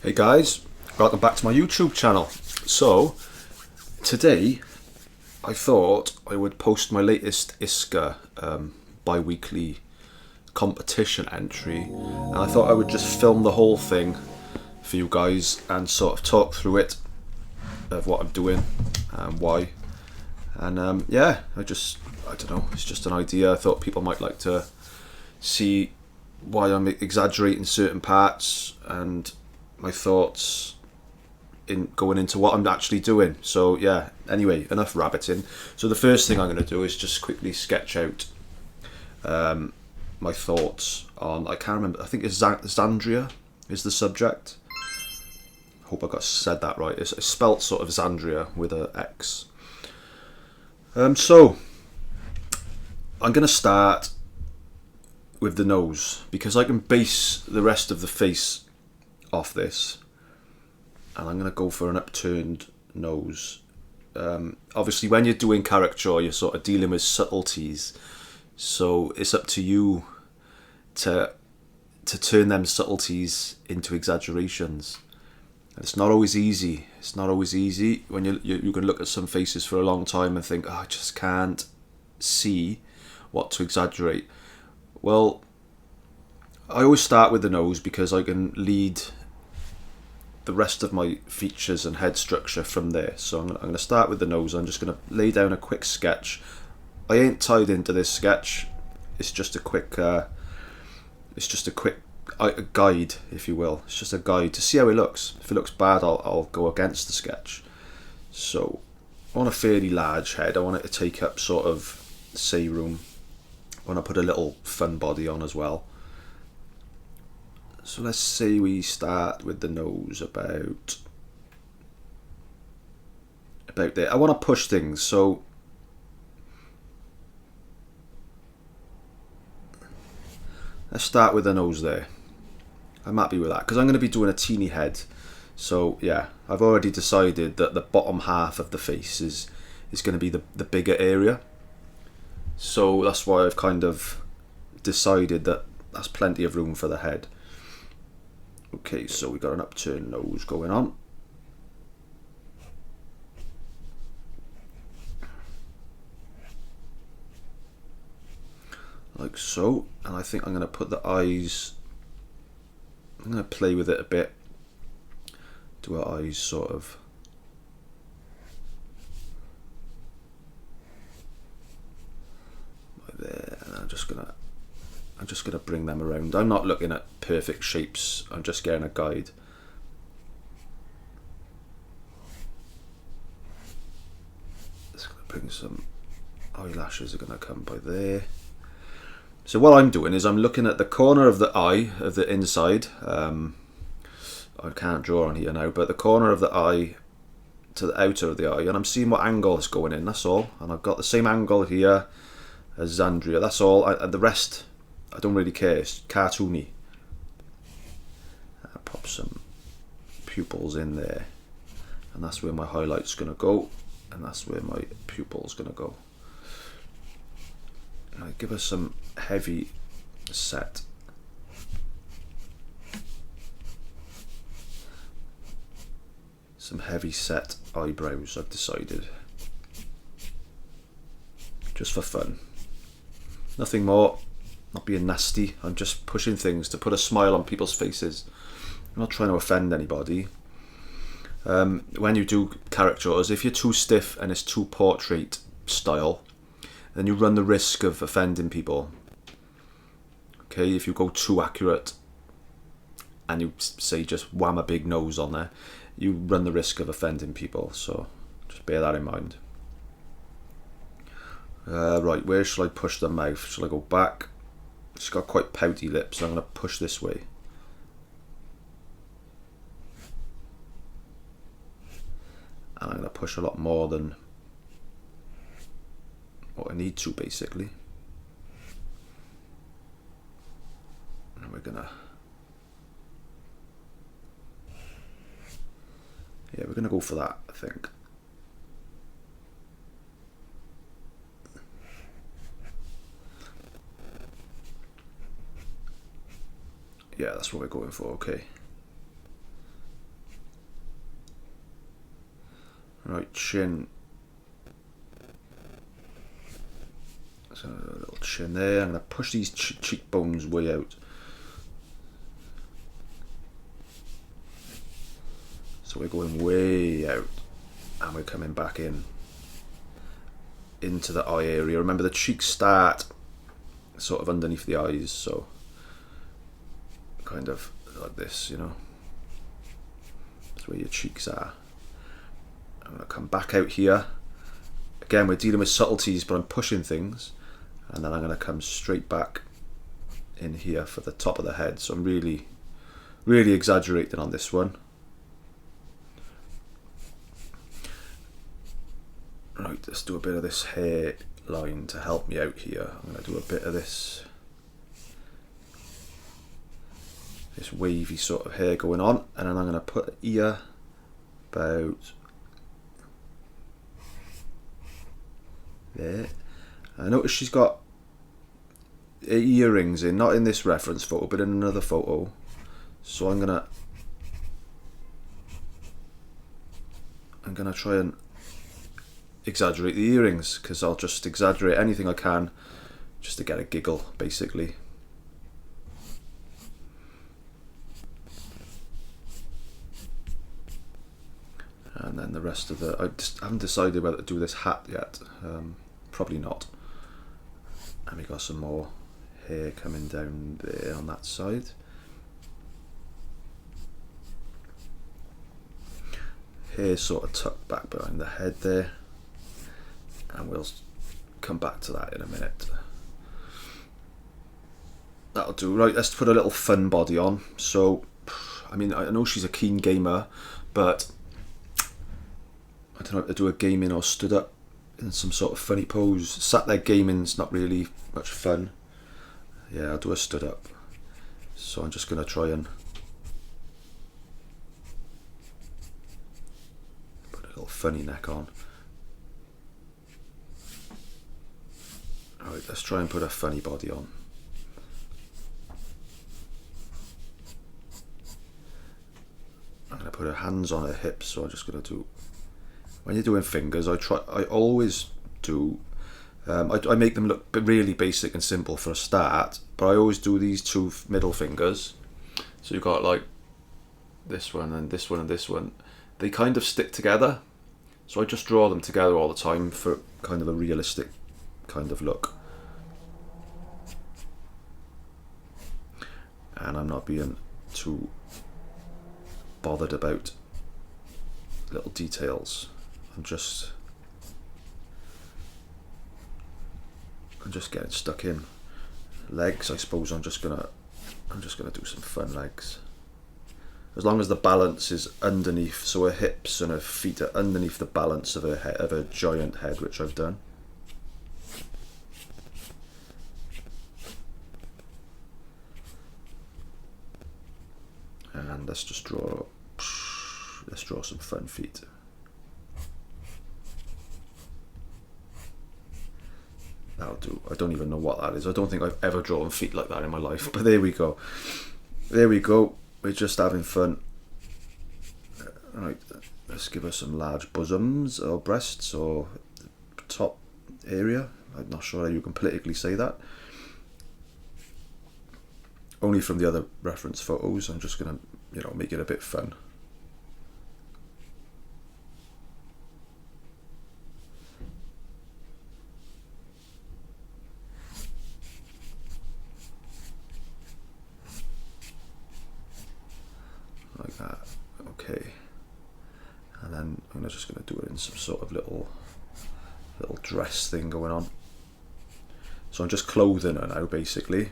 Hey guys, welcome back to my YouTube channel. So, today I thought I would post my latest ISCA bi-weekly competition entry, and I thought I would just film the whole thing for you guys and sort of talk through it, of what I'm doing and why. And yeah, I don't know, it's just an idea. I thought people might like to see why I'm exaggerating certain parts and my thoughts in going into what I'm actually doing. So yeah, anyway, enough rabbiting. So the first thing I'm going to do is just quickly sketch out my thoughts on, I can't remember, I think it's Xandria is the subject. Hope I got said that right. It's spelt sort of Xandria with a X. So I'm going to start with the nose, because I can base the rest of the face off this, and I'm going to go for an upturned nose. Obviously when you're doing caricature, you're sort of dealing with subtleties, so it's up to you to turn them subtleties into exaggerations. And it's not always easy. It's not always easy when you can look at some faces for a long time and think, oh, I just can't see what to exaggerate. Well, I always start with the nose because I can lead the rest of my features and head structure from there. So I'm going to start with the nose. I'm just going to lay down a quick sketch. I ain't tied into this sketch. It's just a quick guide, if you will. It's just a guide to see how it looks. If it looks bad, I'll go against the sketch. So I want a fairly large head. I want it to take up sort of say room. I want to put a little fun body on as well. So let's say we start with the nose about there. I want to push things, so let's start with the nose there. I'm happy with that because I'm going to be doing a teeny head. So yeah, I've already decided that the bottom half of the face is going to be the bigger area. So that's why I've kind of decided that that's plenty of room for the head. Okay, so we got an upturned nose going on. Like so. And I think I'm going to put the eyes, I'm going to play with it a bit. Do our eyes sort of like there, and I'm just gonna bring them around. I'm not looking at perfect shapes, I'm just getting a guide. Just gonna bring some eyelashes, are gonna come by there. So what I'm doing is I'm looking at the corner of the eye, of the inside. I can't draw on here now, but the corner of the eye to the outer of the eye, and I'm seeing what angle is going in, that's all. And I've got the same angle here as Xandria, that's all. And the rest, I don't really care, it's cartoony. I'll pop some pupils in there, and that's where my highlight's going to go, and that's where my pupil's going to go. And I give us some heavy set. Some heavy set eyebrows, I've decided. Just for fun. Nothing more. Not being nasty. I'm just pushing things to put a smile on people's faces. I'm not trying to offend anybody. When you do caricatures, if you're too stiff and it's too portrait style, then you run the risk of offending people. Okay, if you go too accurate and you say just wham a big nose on there, you run the risk of offending people, so just bear that in mind. Right, where shall I push the mouth? Shall I go back? It's got quite pouty lips, so I'm going to push this way. And I'm going to push a lot more than what I need to, basically. And we're going to... yeah, we're going to go for that, I think. Yeah, that's what we're going for, okay. Right, chin. So a little chin there. I'm going to push these cheekbones way out. So we're going way out and we're coming back in into the eye area. Remember, the cheeks start sort of underneath the eyes, so kind of like this, you know. That's where your cheeks are. I'm going to come back out here. Again, we're dealing with subtleties, but I'm pushing things. And then I'm going to come straight back in here for the top of the head. So I'm really, really exaggerating on this one. Right, let's do a bit of this hair line to help me out here. I'm going to do a bit of this wavy sort of hair going on, and then I'm going to put an ear about there. I notice she's got earrings in, not in this reference photo, but in another photo. So I'm gonna try and exaggerate the earrings, because I'll just exaggerate anything I can just to get a giggle, basically. And then the rest of I haven't decided whether to do this hat yet. Probably not. And we got some more hair coming down there on that side. Hair sort of tucked back behind the head there. And we'll come back to that in a minute. That'll do. Right, let's put a little fun body on. So, I mean, I know she's a keen gamer, but I don't know how to do a gaming or stood up in some sort of funny pose. Sat there gaming's not really much fun. Yeah, I'll do a stood up. So I'm just going to try and put a little funny neck on. Alright, let's try and put a funny body on. I'm going to put her hands on her hips, so I'm just going to do, when you're doing fingers, I always do, I make them look really basic and simple for a start, but I always do these two middle fingers. So you've got like this one and this one and this one. They kind of stick together, so I just draw them together all the time for kind of a realistic kind of look. And I'm not being too bothered about little details. I'm just getting stuck in. Legs, I suppose I'm just gonna do some fun legs. As long as the balance is underneath, so her hips and her feet are underneath the balance of her head, of her giant head, which I've done. And let's just draw some fun feet. That'll do. I don't even know what that is. I don't think I've ever drawn feet like that in my life, but there we go. There we go. We're just having fun. Right, let's give her some large bosoms or breasts or top area. I'm not sure how you can politically say that. Only from the other reference photos. I'm just gonna, make it a bit fun. Like that. Okay. And then I'm just gonna do it in some sort of little dress thing going on. So I'm just clothing her now, basically.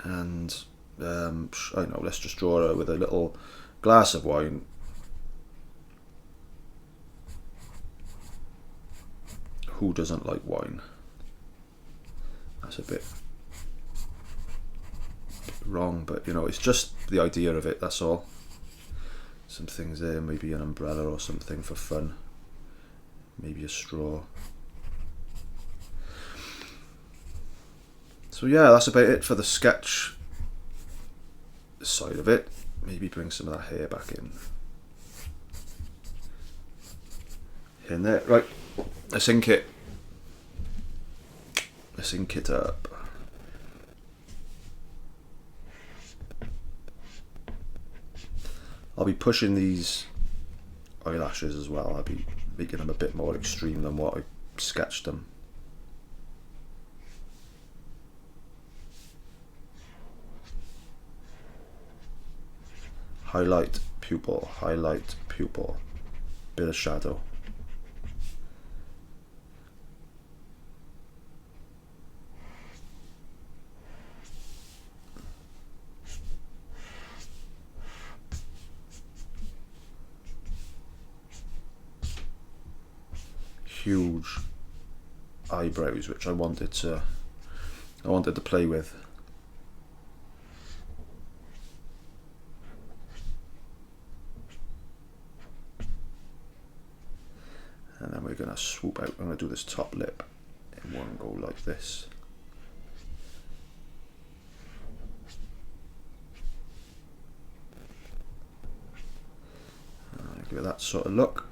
And I don't know, let's just draw her with a little glass of wine. Who doesn't like wine? That's a bit wrong, but it's just the idea of it, that's all. Some things there, maybe an umbrella or something for fun. Maybe a straw. So yeah, that's about it for the sketch side of it. Maybe bring some of that hair back in there. Right, let's ink it. Let's ink it up. I'll be pushing these eyelashes as well. I'll be making them a bit more extreme than what I sketched them. Highlight, pupil, bit of shadow. Huge eyebrows, which I wanted to play with. And then we're going to swoop out. I'm going to do this top lip in one go like this. Give it that sort of look.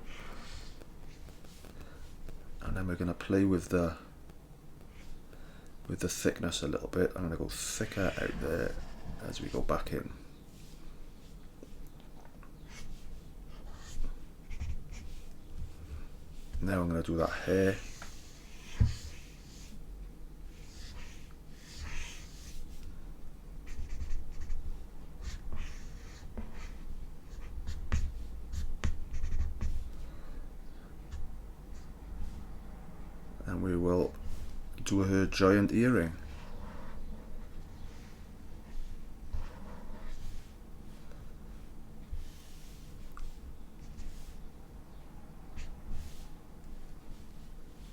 And then we're going to play with the thickness a little bit. I'm going to go thicker out there as we go back in. Now I'm going to do that hair. And we will do her giant earring.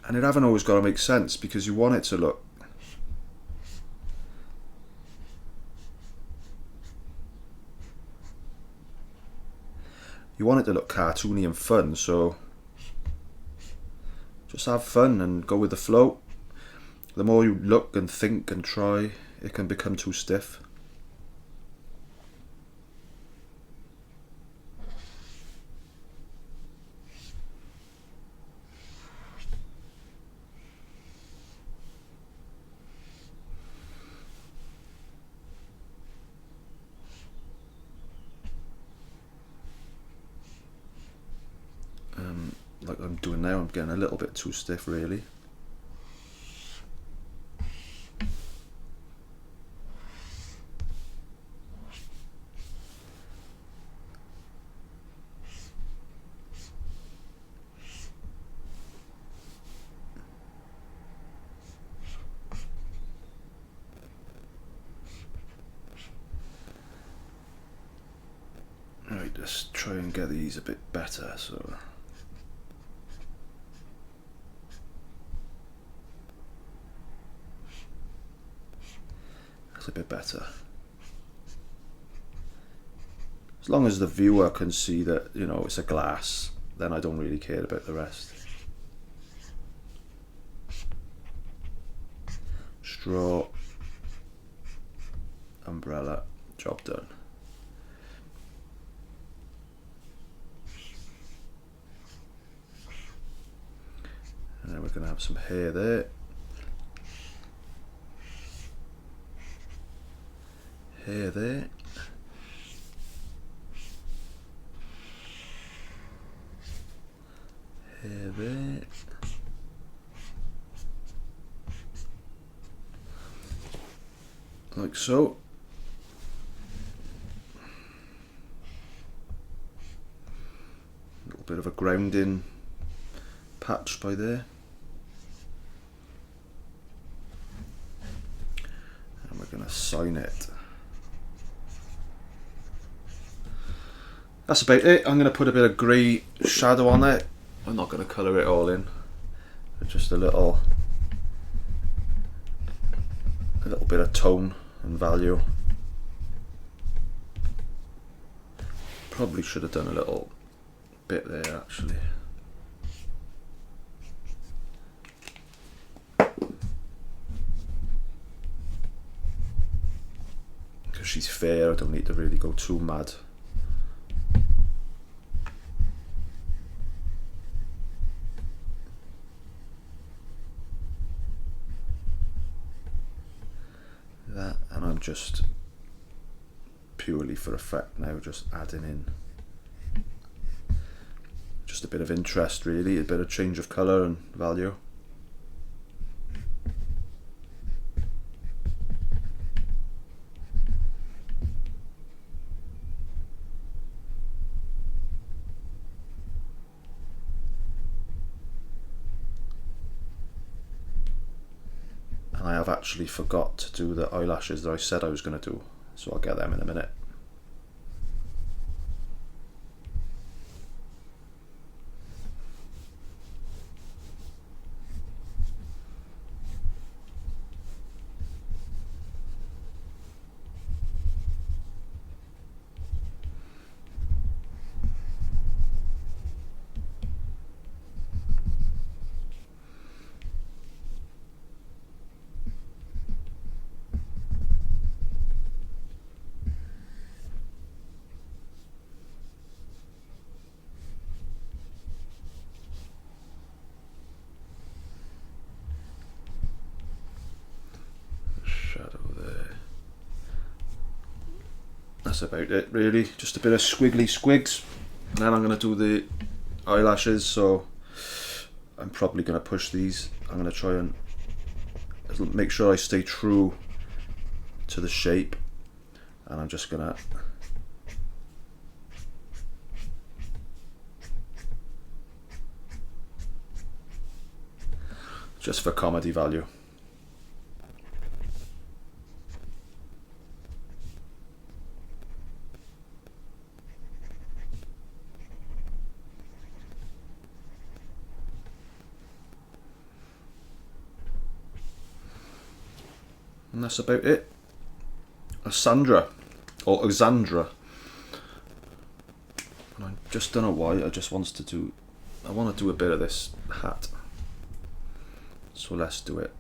And it haven't always got to make sense, because you want it to look cartoony and fun, so just have fun and go with the flow. The more you look and think and try, it can become too stiff. Like I'm doing now, I'm getting a little bit too stiff really. Right, let's try and get these a bit better. So a bit better. As long as the viewer can see that, you know, it's a glass, then I don't really care about the rest. Straw, umbrella, job done. And then we're going to have some hair there. Hair there. Hair there. Like so. A little bit of a grounding patch by there. And we're going to sign it. That's about it. I'm going to put a bit of grey shadow on it. I'm not going to colour it all in. Just a little bit of tone and value. Probably should have done a little bit there actually. she's fair. I don't need to really go too mad. That, and I'm just purely for effect now, just adding in just a bit of interest, really, a bit of change of colour and value. And I have actually forgot to do the eyelashes that I said I was going to do, so I'll get them in a minute. Shadow there. That's about it, really. Just a bit of squiggly squigs. And then I'm going to do the eyelashes, so I'm probably going to push these. I'm going to try and make sure I stay true to the shape, and I'm just going to just for comedy value. And that's about it. Sandra, or Xandra. And I just don't know why, I just want to do a bit of this hat. So let's do it.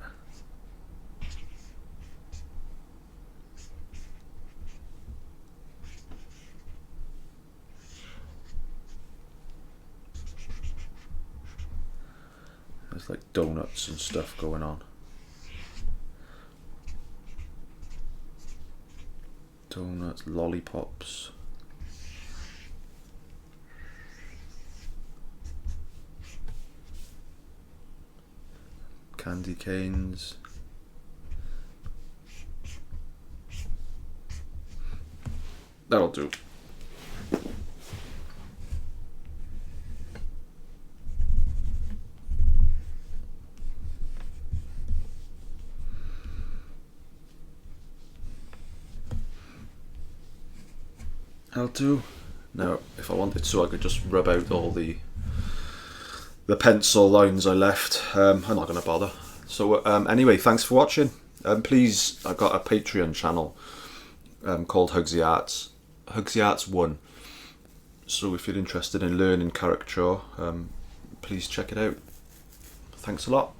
There's like donuts and stuff going on. Donuts, lollipops. Candy canes. That'll do. That'll do. Now, if I wanted to, I could just rub out all the pencil lines I left. I'm not going to bother. So anyway, thanks for watching. Please, I've got a Patreon channel called Hugsy Arts. Hugsy Arts 1. So if you're interested in learning caricature, please check it out. Thanks a lot.